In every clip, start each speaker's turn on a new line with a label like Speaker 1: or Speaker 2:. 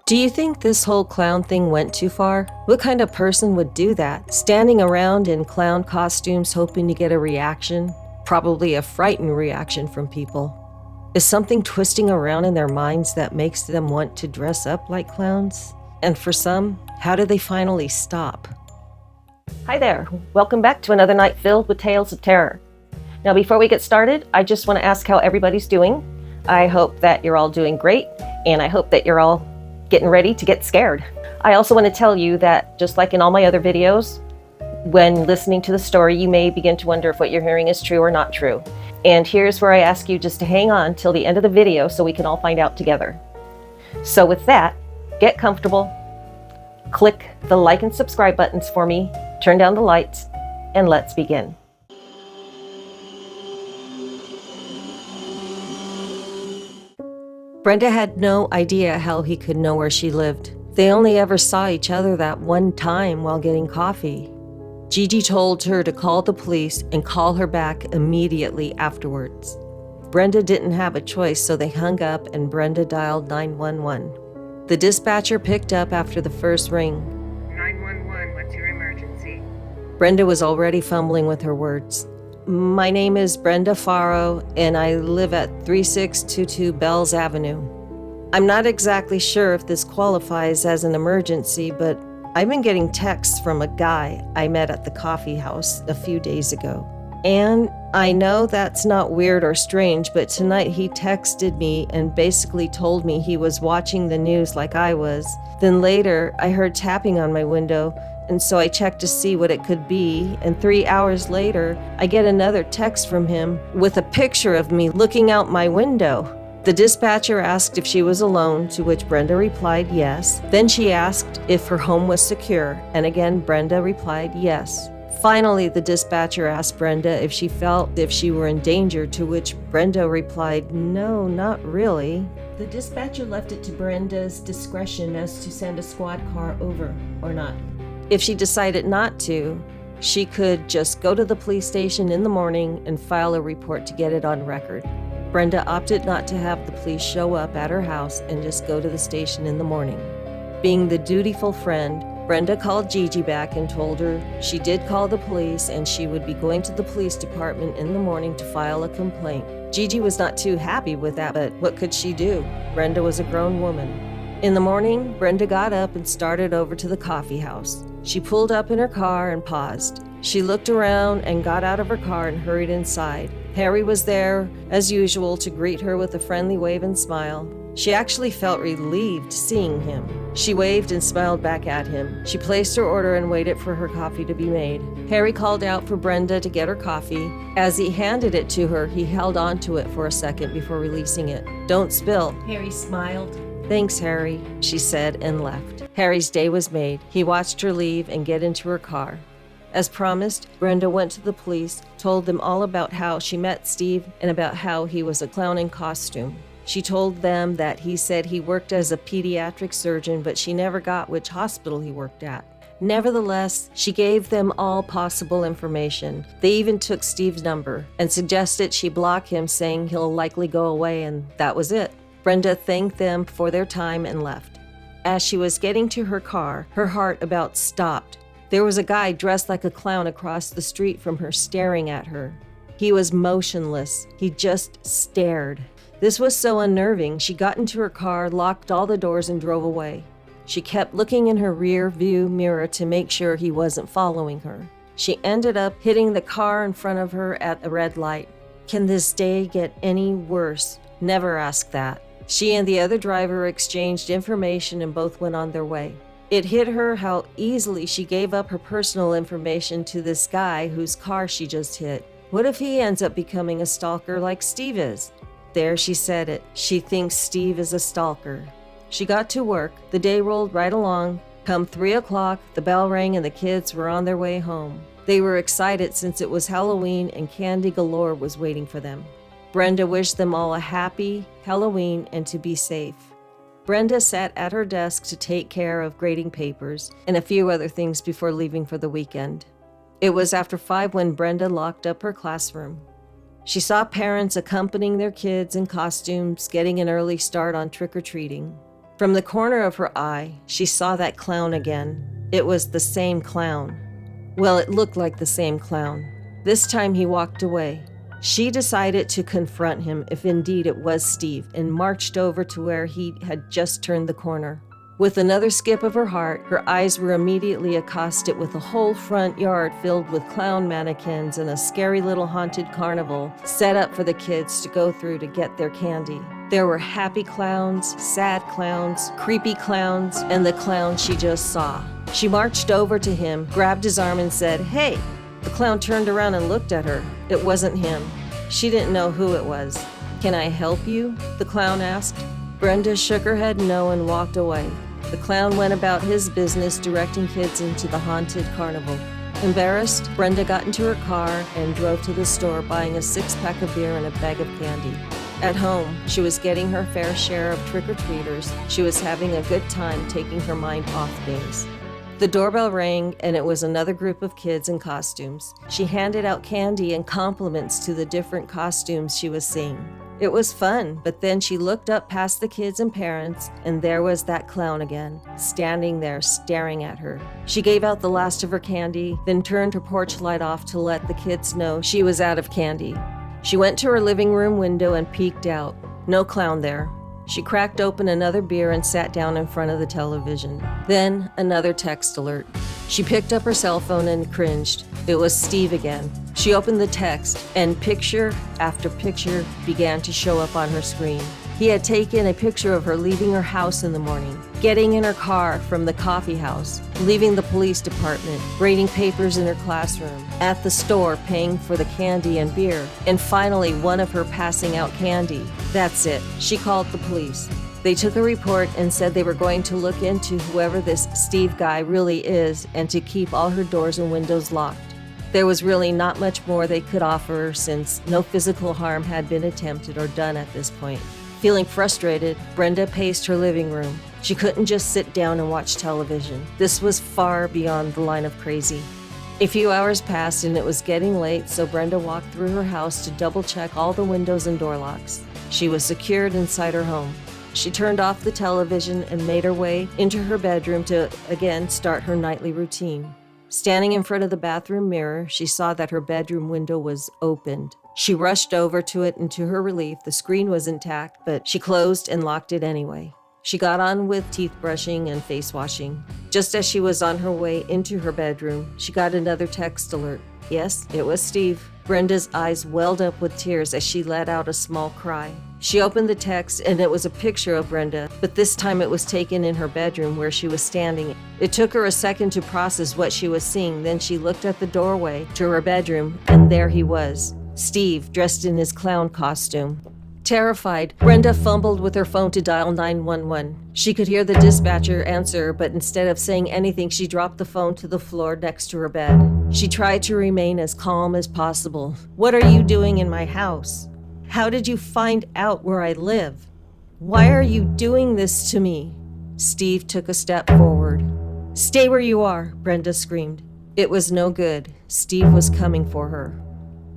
Speaker 1: Do you think this whole clown thing went too far? What kind of person would do that? Standing around in clown costumes hoping to get a reaction? Probably a frightened reaction from people. Is something twisting around in their minds that makes them want to dress up like clowns? And for some, how do they finally stop? Hi there, welcome back to another night filled with tales of terror. Now before we get started, I just want to ask how everybody's doing. I hope that you're all doing great, and I hope that you're all getting ready to get scared. I also want to tell you that just like in all my other videos, when listening to the story, you may begin to wonder if what you're hearing is true or not true. And here's where I ask you just to hang on till the end of the video so we can all find out together. So with that, get comfortable, click the like and subscribe buttons for me, turn down the lights, and let's begin. Brenda had no idea how he could know where she lived. They only ever saw each other that one time while getting coffee. Gigi told her to call the police and call her back immediately afterwards. Brenda didn't have a choice, so they hung up and Brenda dialed 911. The dispatcher picked up after the first ring.
Speaker 2: 911, what's your emergency?
Speaker 1: Brenda was already fumbling with her words. My name is Brenda Faro, and I live at 3622 Bells Avenue. I'm not exactly sure if this qualifies as an emergency, but I've been getting texts from a guy I met at the coffee house a few days ago. And I know that's not weird or strange, but tonight he texted me and basically told me he was watching the news like I was. Then later, I heard tapping on my window, and so I checked to see what it could be, and 3 hours later, I get another text from him with a picture of me looking out my window. The dispatcher asked if she was alone, to which Brenda replied yes. Then she asked if her home was secure, and again Brenda replied yes. Finally, the dispatcher asked Brenda if she felt if she were in danger, to which Brenda replied, no, not really. The dispatcher left it to Brenda's discretion as to send a squad car over or not. If she decided not to, she could just go to the police station in the morning and file a report to get it on record. Brenda opted not to have the police show up at her house and just go to the station in the morning. Being the dutiful friend, Brenda called Gigi back and told her she did call the police and she would be going to the police department in the morning to file a complaint. Gigi was not too happy with that, but what could she do? Brenda was a grown woman. In the morning, Brenda got up and started over to the coffee house. She pulled up in her car and paused. She looked around and got out of her car and hurried inside. Harry was there, as usual, to greet her with a friendly wave and smile. She actually felt relieved seeing him. She waved and smiled back at him. She placed her order and waited for her coffee to be made. Harry called out for Brenda to get her coffee. As he handed it to her, he held on to it for a second before releasing it. Don't spill. Harry smiled. Thanks, Harry, she said and left. Harry's day was made. He watched her leave and get into her car. As promised, Brenda went to the police, told them all about how she met Steve and about how he was a clown in costume. She told them that he said he worked as a pediatric surgeon, but she never got which hospital he worked at. Nevertheless, she gave them all possible information. They even took Steve's number and suggested she block him, saying he'll likely go away, and that was it. Brenda thanked them for their time and left. As she was getting to her car, her heart about stopped. There was a guy dressed like a clown across the street from her, staring at her. He was motionless. He just stared. This was so unnerving. She got into her car, locked all the doors, and drove away. She kept looking in her rear view mirror to make sure he wasn't following her. She ended up hitting the car in front of her at a red light. Can this day get any worse? Never ask that. She and the other driver exchanged information and both went on their way. It hit her how easily she gave up her personal information to this guy whose car she just hit. What if he ends up becoming a stalker like Steve is? There, she said it. She thinks Steve is a stalker. She got to work. The day rolled right along. Come 3 o'clock, the bell rang and the kids were on their way home. They were excited since it was Halloween and candy galore was waiting for them. Brenda wished them all a happy Halloween and to be safe. Brenda sat at her desk to take care of grading papers and a few other things before leaving for the weekend. It was after 5 when Brenda locked up her classroom. She saw parents accompanying their kids in costumes, getting an early start on trick-or-treating. From the corner of her eye, she saw that clown again. It was the same clown. Well, it looked like the same clown. This time he walked away. She decided to confront him if indeed it was Steve and marched over to where he had just turned the corner. With another skip of her heart, her eyes were immediately accosted with a whole front yard filled with clown mannequins and a scary little haunted carnival set up for the kids to go through to get their candy. There were happy clowns, sad clowns, creepy clowns, and the clown she just saw. She marched over to him, grabbed his arm and said, "Hey!" The clown turned around and looked at her. It wasn't him. She didn't know who it was. "Can I help you?" the clown asked. Brenda shook her head no and walked away. The clown went about his business directing kids into the haunted carnival. Embarrassed, Brenda got into her car and drove to the store, buying a 6-pack of beer and a bag of candy. At home, she was getting her fair share of trick-or-treaters. She was having a good time taking her mind off things. The doorbell rang, and it was another group of kids in costumes. She handed out candy and compliments to the different costumes she was seeing. It was fun, but then she looked up past the kids and parents, and there was that clown again, standing there staring at her. She gave out the last of her candy, then turned her porch light off to let the kids know she was out of candy. She went to her living room window and peeked out. No clown there. She cracked open another beer and sat down in front of the television. Then another text alert. She picked up her cell phone and cringed. It was Steve again. She opened the text, and picture after picture began to show up on her screen. He had taken a picture of her leaving her house in the morning, getting in her car from the coffee house, leaving the police department, grading papers in her classroom, at the store paying for the candy and beer, and finally one of her passing out candy. That's it. She called the police. They took a report and said they were going to look into whoever this Steve guy really is and to keep all her doors and windows locked. There was really not much more they could offer since no physical harm had been attempted or done at this point. Feeling frustrated, Brenda paced her living room. She couldn't just sit down and watch television. This was far beyond the line of crazy. A few hours passed and it was getting late, so Brenda walked through her house to double-check all the windows and door locks. She was secured inside her home. She turned off the television and made her way into her bedroom to again start her nightly routine. Standing in front of the bathroom mirror, she saw that her bedroom window was opened. She rushed over to it, and to her relief, the screen was intact, but she closed and locked it anyway. She got on with teeth brushing and face washing. Just as she was on her way into her bedroom, she got another text alert. Yes, it was Steve. Brenda's eyes welled up with tears as she let out a small cry. She opened the text, and it was a picture of Brenda, but this time it was taken in her bedroom where she was standing. It took her a second to process what she was seeing. Then she looked at the doorway to her bedroom, and there he was, Steve, dressed in his clown costume. Terrified, Brenda fumbled with her phone to dial 911. She could hear the dispatcher answer, but instead of saying anything, she dropped the phone to the floor next to her bed. She tried to remain as calm as possible. "What are you doing in my house? How did you find out where I live? Why are you doing this to me?" Steve took a step forward. "Stay where you are," Brenda screamed. It was no good. Steve was coming for her.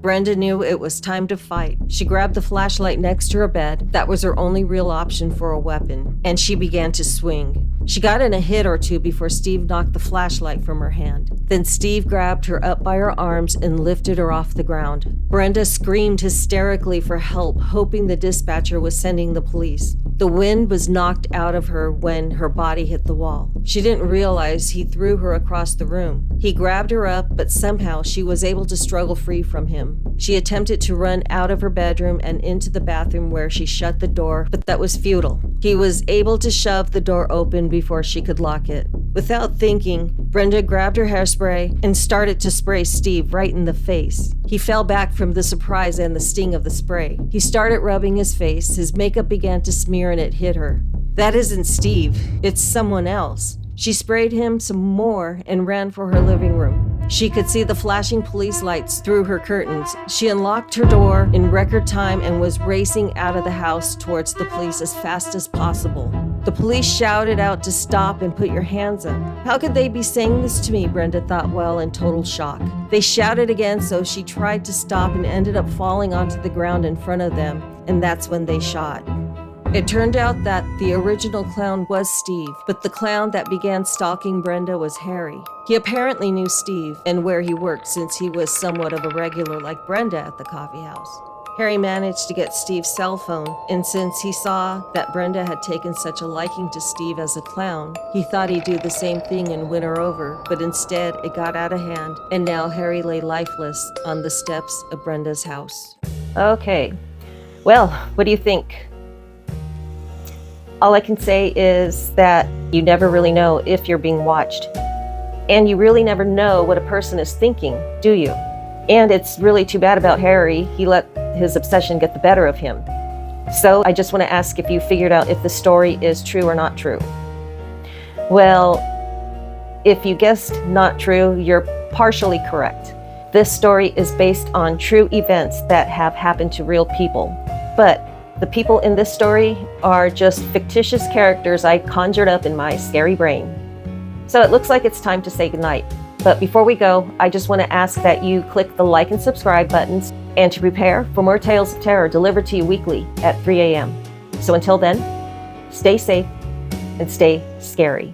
Speaker 1: Brenda knew it was time to fight. She grabbed the flashlight next to her bed. That was her only real option for a weapon, and she began to swing. She got in a hit or two before Steve knocked the flashlight from her hand. Then Steve grabbed her up by her arms and lifted her off the ground. Brenda screamed hysterically for help, hoping the dispatcher was sending the police. The wind was knocked out of her when her body hit the wall. She didn't realize he threw her across the room. He grabbed her up, but somehow she was able to struggle free from him. She attempted to run out of her bedroom and into the bathroom where she shut the door, but that was futile. He was able to shove the door open before she could lock it. Without thinking, Brenda grabbed her hairspray and started to spray Steve right in the face. He fell back from the surprise and the sting of the spray. He started rubbing his face. His makeup began to smear and it hit her. "That isn't Steve. It's someone else." She sprayed him some more and ran for her living room. She could see the flashing police lights through her curtains. She unlocked her door in record time and was racing out of the house towards the police as fast as possible. The police shouted out to stop and put your hands up. How could they be saying this to me, Brenda thought while in total shock. They shouted again, so she tried to stop and ended up falling onto the ground in front of them, and that's when they shot. It turned out that the original clown was Steve, but the clown that began stalking Brenda was Harry. He apparently knew Steve and where he worked since he was somewhat of a regular like Brenda at the coffee house. Harry managed to get Steve's cell phone, and since he saw that Brenda had taken such a liking to Steve as a clown, he thought he'd do the same thing and win her over, but instead it got out of hand, and now Harry lay lifeless on the steps of Brenda's house. Okay, well, what do you think? All I can say is that you never really know if you're being watched. And you really never know what a person is thinking, do you? And it's really too bad about Harry. He let his obsession get the better of him. So I just want to ask if you figured out if the story is true or not true. Well, if you guessed not true, you're partially correct. This story is based on true events that have happened to real people. But the people in this story are just fictitious characters I conjured up in my scary brain. So it looks like it's time to say goodnight. But before we go, I just want to ask that you click the like and subscribe buttons and to prepare for more tales of terror delivered to you weekly at 3 a.m. So until then, stay safe and stay scary.